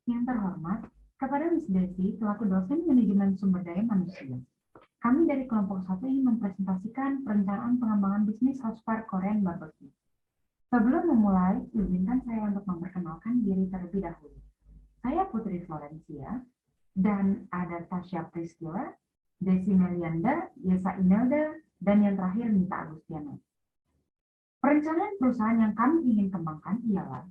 Yang terhormat, kepada Ms. Desi selaku dosen manajemen sumber daya manusia. Kami dari kelompok 1 ingin mempresentasikan perencanaan pengembangan bisnis House Park Korean Barbecue. Sebelum memulai, izinkan saya untuk memperkenalkan diri terlebih dahulu. Saya Putri Florencia, dan ada Tasya Priscilla, Desi Melianda, Yesa Inelda, dan yang terakhir Mita Agustiana. Perencanaan perusahaan yang kami ingin kembangkan ialah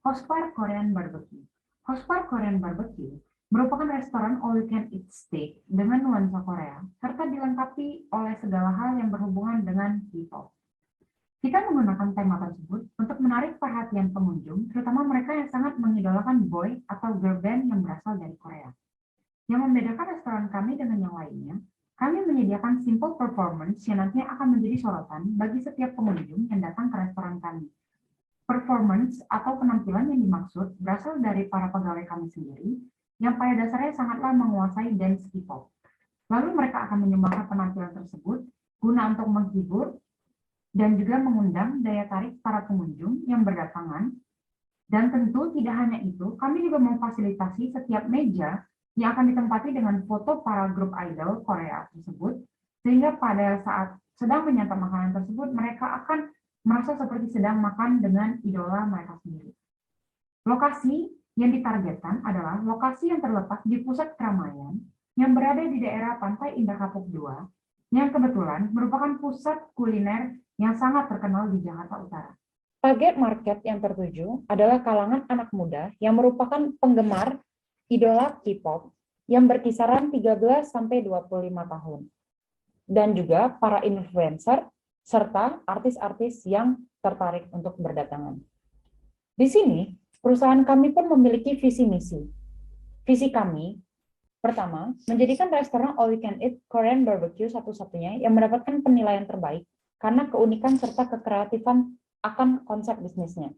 House Park Korean Barbecue. House Park Korean Barbecue merupakan restoran all-you-can-eat steak dengan nuansa Korea, serta dilengkapi oleh segala hal yang berhubungan dengan K-pop. Kita menggunakan tema tersebut untuk menarik perhatian pengunjung, terutama mereka yang sangat mengidolakan boy atau girl band yang berasal dari Korea. Yang membedakan restoran kami dengan yang lainnya, kami menyediakan simple performance yang nantinya akan menjadi sorotan bagi setiap pengunjung yang datang ke restoran kami. Performance atau penampilan yang dimaksud berasal dari para pegawai kami sendiri, yang pada dasarnya sangatlah menguasai dance K-pop. Lalu mereka akan menyumbangkan penampilan tersebut guna untuk menghibur dan juga mengundang daya tarik para pengunjung yang berdatangan. Dan tentu tidak hanya itu, kami juga memfasilitasi setiap meja yang akan ditempati dengan foto para grup idol Korea tersebut, sehingga pada saat sedang menyantap makanan tersebut, mereka akan merasa seperti sedang makan dengan idola mereka sendiri. Lokasi yang ditargetkan adalah lokasi yang terletak di pusat keramaian yang berada di daerah Pantai Indah Kapuk 2, yang kebetulan merupakan pusat kuliner yang sangat terkenal di Jakarta Utara. Target market yang tertuju adalah kalangan anak muda yang merupakan penggemar idola K-pop yang berkisaran 13-25 tahun. Dan juga para influencer serta artis-artis yang tertarik untuk berdatangan. Di sini, perusahaan kami pun memiliki visi misi. Visi kami, pertama, menjadikan restoran all you can eat Korean barbecue satu-satunya yang mendapatkan penilaian terbaik karena keunikan serta kekreatifan akan konsep bisnisnya.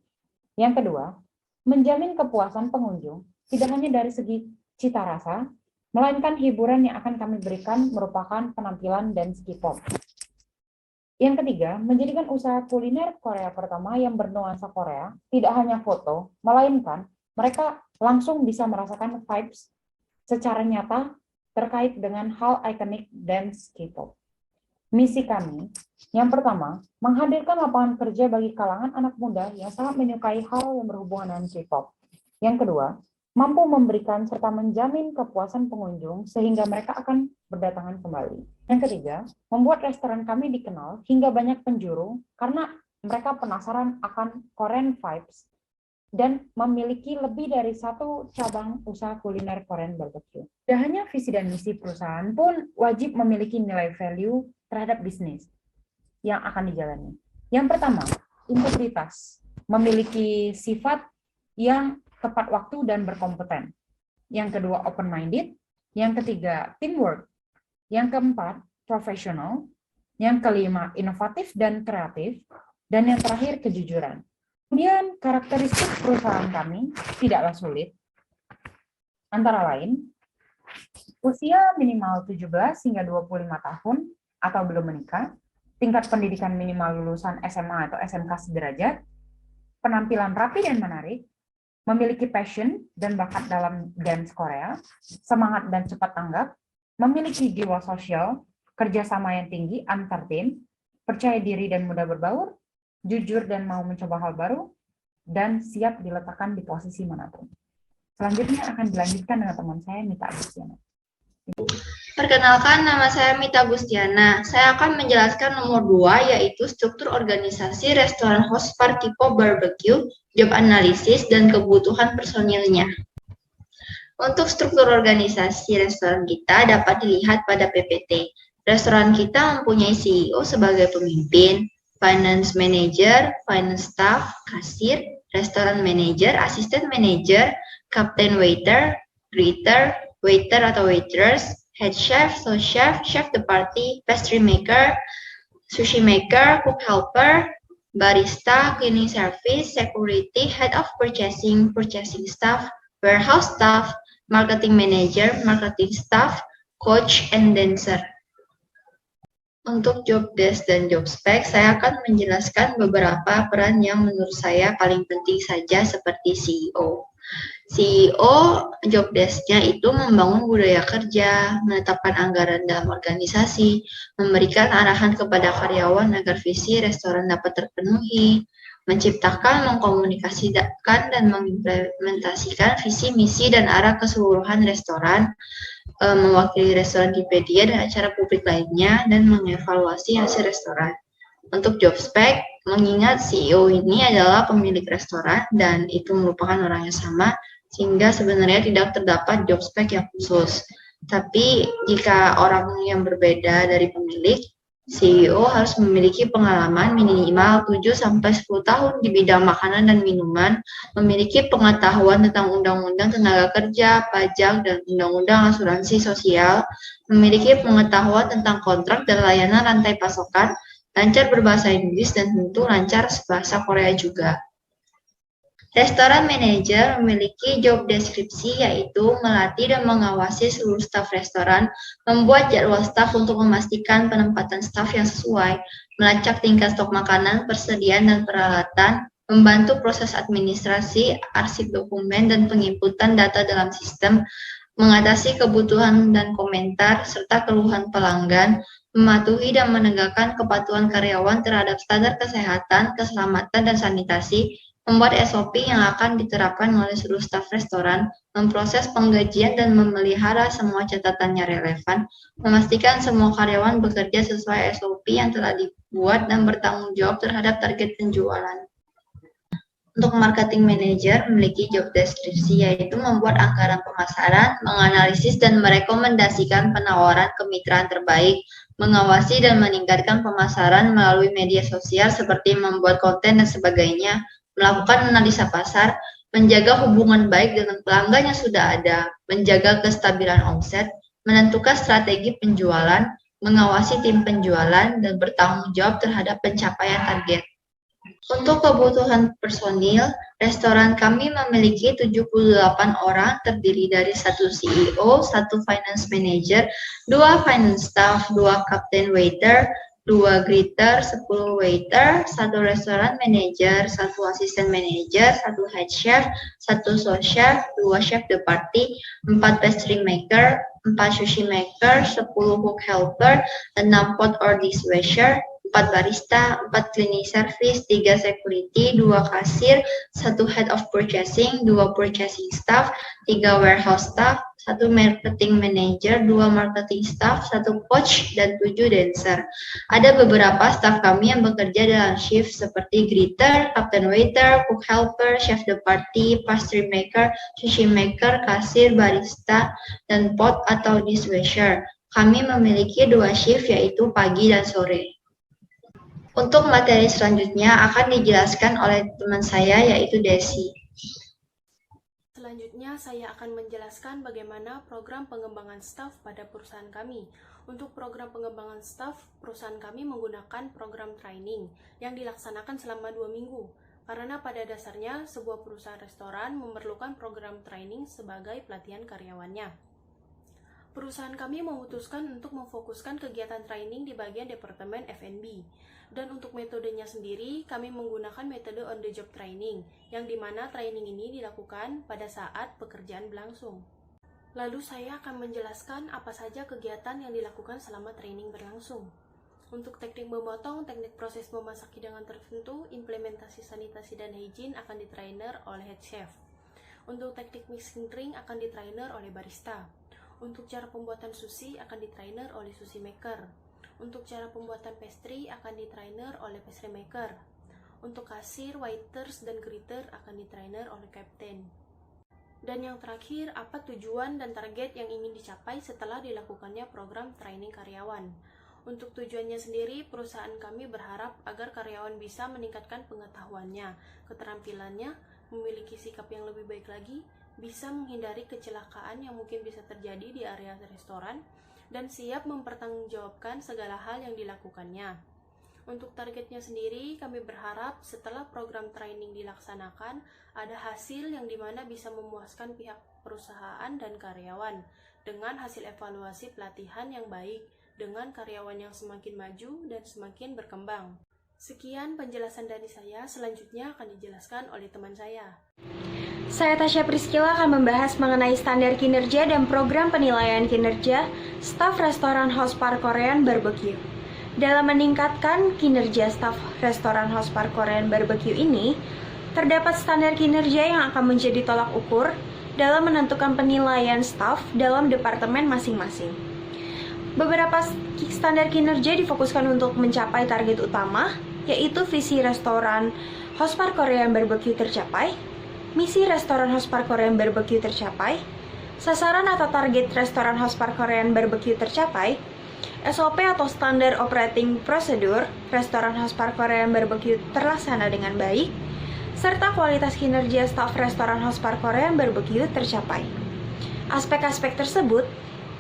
Yang kedua, menjamin kepuasan pengunjung tidak hanya dari segi cita rasa, melainkan hiburan yang akan kami berikan merupakan penampilan dance K-pop. Yang ketiga, menjadikan usaha kuliner Korea pertama yang bernuansa Korea, tidak hanya foto, melainkan mereka langsung bisa merasakan vibes secara nyata terkait dengan hal ikonik dance K-pop. Misi kami, yang pertama, menghadirkan lapangan kerja bagi kalangan anak muda yang sangat menyukai hal yang berhubungan dengan K-pop. Yang kedua, mampu memberikan serta menjamin kepuasan pengunjung sehingga mereka akan berdatangan kembali. Yang ketiga, membuat restoran kami dikenal hingga banyak penjuru karena mereka penasaran akan Korean vibes dan memiliki lebih dari satu cabang usaha kuliner Korean barbecue. Tidak hanya visi dan misi perusahaan pun wajib memiliki nilai value terhadap bisnis yang akan dijalani. Yang pertama, integritas, memiliki sifat yang tepat waktu dan berkompeten. Yang kedua, open-minded. Yang ketiga, teamwork. Yang keempat, profesional. Yang kelima, inovatif dan kreatif. Dan yang terakhir, kejujuran. Kemudian, karakteristik perusahaan kami tidaklah sulit. Antara lain, usia minimal 17 hingga 25 tahun atau belum menikah, tingkat pendidikan minimal lulusan SMA atau SMK sederajat, penampilan rapi dan menarik, memiliki passion dan bakat dalam dance Korea, semangat dan cepat tanggap, memiliki jiwa sosial, kerjasama yang tinggi antar tim, percaya diri dan mudah berbaur, jujur dan mau mencoba hal baru, dan siap diletakkan di posisi manapun. Selanjutnya akan dilanjutkan dengan teman saya, Mita Agustiana. Perkenalkan, nama saya Mita Agustiana. Saya akan menjelaskan nomor 2, yaitu struktur organisasi restoran House Park K-pop Barbecue, job analisis, dan kebutuhan personilnya. Untuk struktur organisasi restoran kita dapat dilihat pada PPT. Restoran kita mempunyai CEO sebagai pemimpin, finance manager, finance staff, kasir, restoran manager, asisten manager, kapten waiter, greeter, waiter atau waitress, head chef, sous chef, chef de partie, pastry maker, sushi maker, cook helper, barista, cleaning service, security, head of purchasing, purchasing staff, warehouse staff, marketing manager, marketing staff, coach, and dancer. Untuk job desk dan job spec, saya akan menjelaskan beberapa peran yang menurut saya paling penting saja seperti CEO. CEO job desk-nya itu membangun budaya kerja, menetapkan anggaran dalam organisasi, memberikan arahan kepada karyawan agar visi restoran dapat terpenuhi, menciptakan, mengkomunikasikan, dan mengimplementasikan visi, misi, dan arah keseluruhan restoran, mewakili restoran di media dan acara publik lainnya, dan mengevaluasi hasil restoran. Untuk job spec, mengingat CEO ini adalah pemilik restoran dan itu merupakan orang yang sama, sehingga sebenarnya tidak terdapat job spec yang khusus. Tapi jika orang yang berbeda dari pemilik, CEO harus memiliki pengalaman minimal 7-10 tahun di bidang makanan dan minuman, memiliki pengetahuan tentang undang-undang tenaga kerja, pajak, dan undang-undang asuransi sosial, memiliki pengetahuan tentang kontrak dan layanan rantai pasokan, lancar berbahasa Inggris, dan tentu lancar bahasa Korea juga. Restoran manager memiliki job deskripsi yaitu melatih dan mengawasi seluruh staf restoran, membuat jadwal staf untuk memastikan penempatan staf yang sesuai, melacak tingkat stok makanan, persediaan dan peralatan, membantu proses administrasi, arsip dokumen, dan penginputan data dalam sistem, mengatasi kebutuhan dan komentar, serta keluhan pelanggan, mematuhi dan menegakkan kepatuhan karyawan terhadap standar kesehatan, keselamatan, dan sanitasi, membuat SOP yang akan diterapkan oleh seluruh staf restoran, memproses penggajian dan memelihara semua catatannya relevan, memastikan semua karyawan bekerja sesuai SOP yang telah dibuat dan bertanggung jawab terhadap target penjualan. Untuk marketing manager memiliki job deskripsi yaitu membuat anggaran pemasaran, menganalisis dan merekomendasikan penawaran kemitraan terbaik, mengawasi dan meningkatkan pemasaran melalui media sosial seperti membuat konten dan sebagainya, melakukan analisa pasar, menjaga hubungan baik dengan pelanggan yang sudah ada, menjaga kestabilan omset, menentukan strategi penjualan, mengawasi tim penjualan, dan bertanggung jawab terhadap pencapaian target. Untuk kebutuhan personil, restoran kami memiliki 78 orang terdiri dari 1 CEO, 1 finance manager, 2 finance staff, 2 captain waiter, 2 greeter, 10 waiter, 1 restoran manager, 1 asisten manager, 1 head chef, 1 sous chef, 2 chef de partie, 4 pastry maker, 4 sushi maker, 10 cook helper, 6 pot or dishwasher, 4 barista, 4 cleaning service, 3 security, 2 kasir, 1 head of purchasing, 2 purchasing staff, 3 warehouse staff, 1 marketing manager, 2 marketing staff, 1 coach, dan 7 dancer. Ada beberapa staff kami yang bekerja dalam shift seperti greeter, captain waiter, cook helper, chef de partie, pastry maker, sushi maker, kasir, barista, dan pot atau dishwasher. Kami memiliki 2 shift yaitu pagi dan sore. Untuk materi selanjutnya akan dijelaskan oleh teman saya yaitu Desi. Selanjutnya saya akan menjelaskan bagaimana program pengembangan staf pada perusahaan kami. Untuk program pengembangan staf, perusahaan kami menggunakan program training yang dilaksanakan selama 2 minggu. Karena pada dasarnya sebuah perusahaan restoran memerlukan program training sebagai pelatihan karyawannya. Perusahaan kami memutuskan untuk memfokuskan kegiatan training di bagian Departemen F&B. Dan untuk metodenya sendiri, kami menggunakan metode on the job training, yang dimana training ini dilakukan pada saat pekerjaan berlangsung. Lalu saya akan menjelaskan apa saja kegiatan yang dilakukan selama training berlangsung. Untuk teknik memotong, teknik proses memasak hidangan tertentu, implementasi sanitasi dan hygiene akan ditrainer oleh head chef. Untuk teknik mixing drink akan ditrainer oleh barista. Untuk cara pembuatan sushi akan ditrainer oleh sushi maker. Untuk cara pembuatan pastry akan ditrainer oleh pastry maker. Untuk kasir, waiters, dan greeter akan ditrainer oleh captain. Dan yang terakhir, apa tujuan dan target yang ingin dicapai setelah dilakukannya program training karyawan. Untuk tujuannya sendiri, perusahaan kami berharap agar karyawan bisa meningkatkan pengetahuannya, keterampilannya, memiliki sikap yang lebih baik lagi, bisa menghindari kecelakaan yang mungkin bisa terjadi di area restoran, dan siap mempertanggungjawabkan segala hal yang dilakukannya. Untuk targetnya sendiri, kami berharap setelah program training dilaksanakan, ada hasil yang dimana bisa memuaskan pihak perusahaan dan karyawan, dengan hasil evaluasi pelatihan yang baik, dengan karyawan yang semakin maju dan semakin berkembang. Sekian penjelasan dari saya, selanjutnya akan dijelaskan oleh teman saya. Saya Tasya Priskila akan membahas mengenai standar kinerja dan program penilaian kinerja staf restoran House Park Korean Barbecue. Dalam meningkatkan kinerja staf restoran House Park Korean Barbecue ini, terdapat standar kinerja yang akan menjadi tolak ukur dalam menentukan penilaian staf dalam departemen masing-masing. Beberapa standar kinerja difokuskan untuk mencapai target utama, yaitu visi restoran House Park Korean Barbecue tercapai, misi restoran House Park Korean Barbecue tercapai, sasaran atau target restoran House Park Korean Barbecue tercapai, SOP atau Standard Operating Procedure restoran House Park Korean Barbecue terlaksana dengan baik, serta kualitas kinerja staf restoran House Park Korean Barbecue tercapai. Aspek-aspek tersebut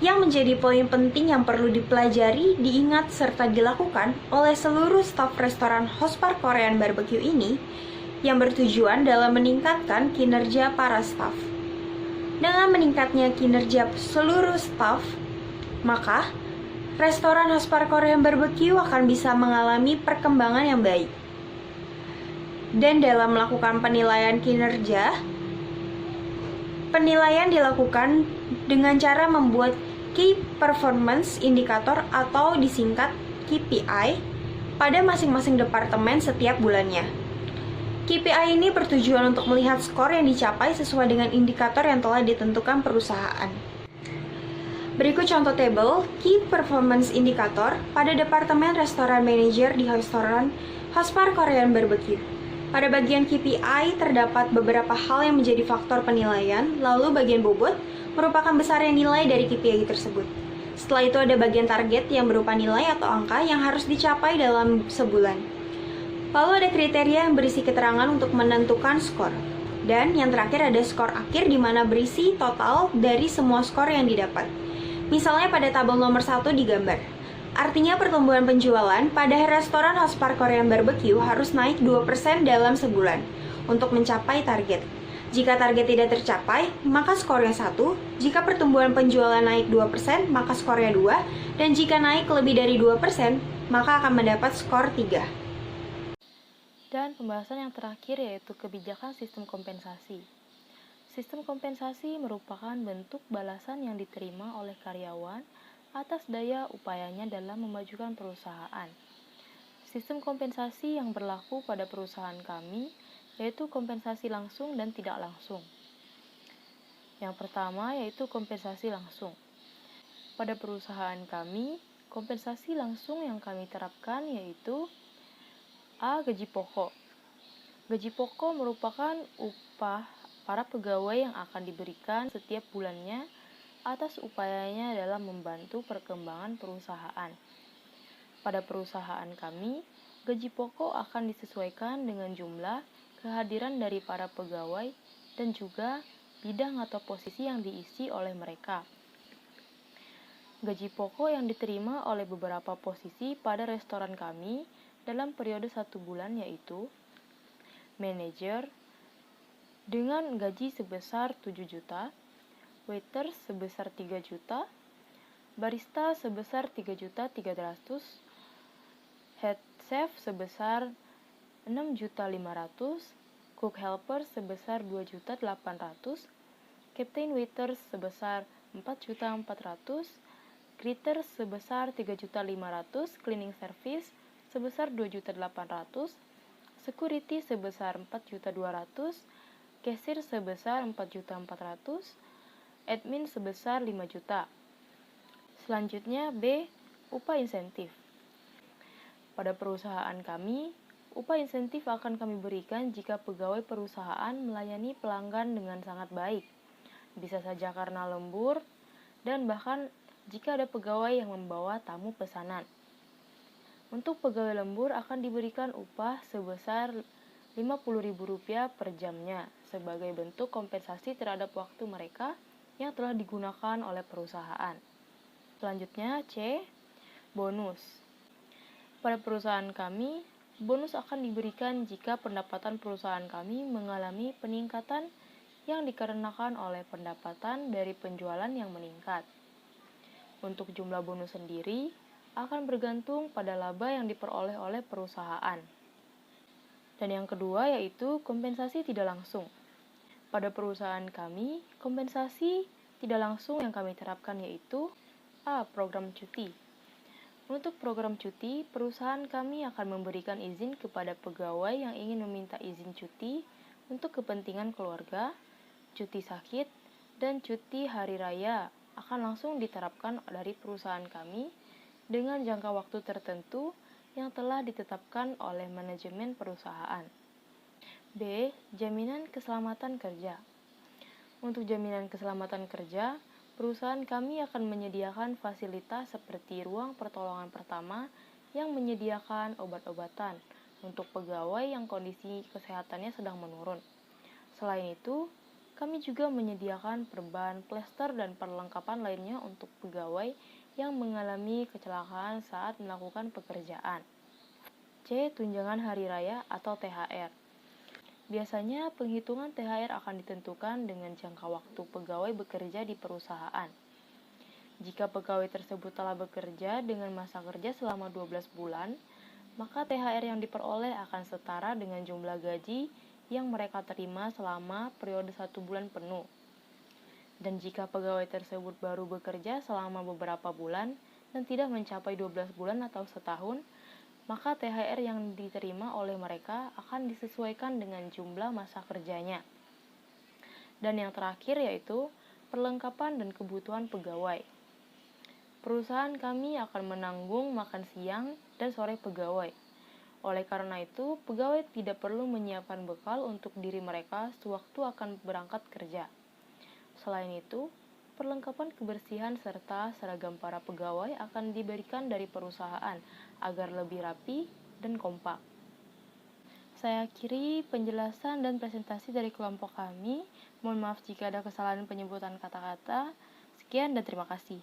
yang menjadi poin penting yang perlu dipelajari, diingat, serta dilakukan oleh seluruh staf restoran House Park Korean Barbecue ini yang bertujuan dalam meningkatkan kinerja para staf. Dengan meningkatnya kinerja seluruh staf, maka restoran House Park Korean Barbecue akan bisa mengalami perkembangan yang baik. Dan dalam melakukan penilaian kinerja, penilaian dilakukan dengan cara membuat Key Performance Indicator atau disingkat KPI pada masing-masing departemen setiap bulannya. KPI ini bertujuan untuk melihat skor yang dicapai sesuai dengan indikator yang telah ditentukan perusahaan. Berikut contoh tabel Key Performance Indicator pada Departemen Restoran Manager di restoran House Park Korean Barbecue. Pada bagian KPI terdapat beberapa hal yang menjadi faktor penilaian, lalu bagian bobot merupakan besarnya nilai dari KPI tersebut. Setelah itu ada bagian target yang berupa nilai atau angka yang harus dicapai dalam sebulan. Lalu ada kriteria yang berisi keterangan untuk menentukan skor. Dan yang terakhir ada skor akhir di mana berisi total dari semua skor yang didapat. Misalnya pada tabel nomor 1 digambar. Artinya pertumbuhan penjualan pada restoran House Park Korean Barbecue harus naik 2% dalam sebulan untuk mencapai target. Jika target tidak tercapai, maka skornya 1. Jika pertumbuhan penjualan naik 2%, maka skornya 2. Dan jika naik lebih dari 2%, maka akan mendapat skor 3. Dan pembahasan yang terakhir yaitu kebijakan sistem kompensasi. Sistem kompensasi merupakan bentuk balasan yang diterima oleh karyawan atas daya upayanya dalam memajukan perusahaan. Sistem kompensasi yang berlaku pada perusahaan kami yaitu kompensasi langsung dan tidak langsung. Yang pertama yaitu kompensasi langsung. Pada perusahaan kami, kompensasi langsung yang kami terapkan yaitu A. Gaji pokok. Gaji pokok merupakan upah para pegawai yang akan diberikan setiap bulannya atas upayanya dalam membantu perkembangan perusahaan. Pada perusahaan kami, gaji pokok akan disesuaikan dengan jumlah kehadiran dari para pegawai dan juga bidang atau posisi yang diisi oleh mereka. Gaji pokok yang diterima oleh beberapa posisi pada restoran kami dalam periode 1 bulan yaitu manajer dengan gaji sebesar 7 juta, waiter sebesar 3 juta, barista sebesar 3.300.000, head chef sebesar 6.500.000, cook helper sebesar 2.800.000, captain waiter sebesar 4.400.000, greeter sebesar 3.500.000, cleaning service sebesar 2.800.000, security sebesar 4.200.000, kasir sebesar 4.400.000, admin sebesar 5 juta. Selanjutnya B. Upah insentif. Pada perusahaan kami, upah insentif akan kami berikan jika pegawai perusahaan melayani pelanggan dengan sangat baik. Bisa saja karena lembur, dan bahkan jika ada pegawai yang membawa tamu pesanan. Untuk pegawai lembur akan diberikan upah sebesar Rp50.000 per jamnya sebagai bentuk kompensasi terhadap waktu mereka yang telah digunakan oleh perusahaan. Selanjutnya C. Bonus. Pada perusahaan kami, bonus akan diberikan jika pendapatan perusahaan kami mengalami peningkatan yang dikarenakan oleh pendapatan dari penjualan yang meningkat. Untuk jumlah bonus sendiri akan bergantung pada laba yang diperoleh oleh perusahaan. Dan yang kedua yaitu kompensasi tidak langsung. Pada perusahaan kami, kompensasi tidak langsung yang kami terapkan yaitu A. Program cuti. Untuk program cuti, perusahaan kami akan memberikan izin kepada pegawai yang ingin meminta izin cuti untuk kepentingan keluarga, cuti sakit, dan cuti hari raya akan langsung diterapkan dari perusahaan kami dengan jangka waktu tertentu yang telah ditetapkan oleh manajemen perusahaan. B. Jaminan keselamatan kerja. Untuk jaminan keselamatan kerja, perusahaan kami akan menyediakan fasilitas seperti ruang pertolongan pertama yang menyediakan obat-obatan untuk pegawai yang kondisi kesehatannya sedang menurun. Selain itu, kami juga menyediakan perban, plester, dan perlengkapan lainnya untuk pegawai yang mengalami kecelakaan saat melakukan pekerjaan. C. Tunjangan hari raya atau THR. Biasanya penghitungan THR akan ditentukan dengan jangka waktu pegawai bekerja di perusahaan. Jika pegawai tersebut telah bekerja dengan masa kerja selama 12 bulan, maka THR yang diperoleh akan setara dengan jumlah gaji yang mereka terima selama periode 1 bulan penuh. Dan jika pegawai tersebut baru bekerja selama beberapa bulan dan tidak mencapai 12 bulan atau setahun, maka THR yang diterima oleh mereka akan disesuaikan dengan jumlah masa kerjanya. Dan yang terakhir yaitu perlengkapan dan kebutuhan pegawai. Perusahaan kami akan menanggung makan siang dan sore pegawai. Oleh karena itu, pegawai tidak perlu menyiapkan bekal untuk diri mereka sewaktu akan berangkat kerja. Selain itu, perlengkapan kebersihan serta seragam para pegawai akan diberikan dari perusahaan agar lebih rapi dan kompak. Saya akhiri penjelasan dan presentasi dari kelompok kami. Mohon maaf jika ada kesalahan penyebutan kata-kata. Sekian dan terima kasih.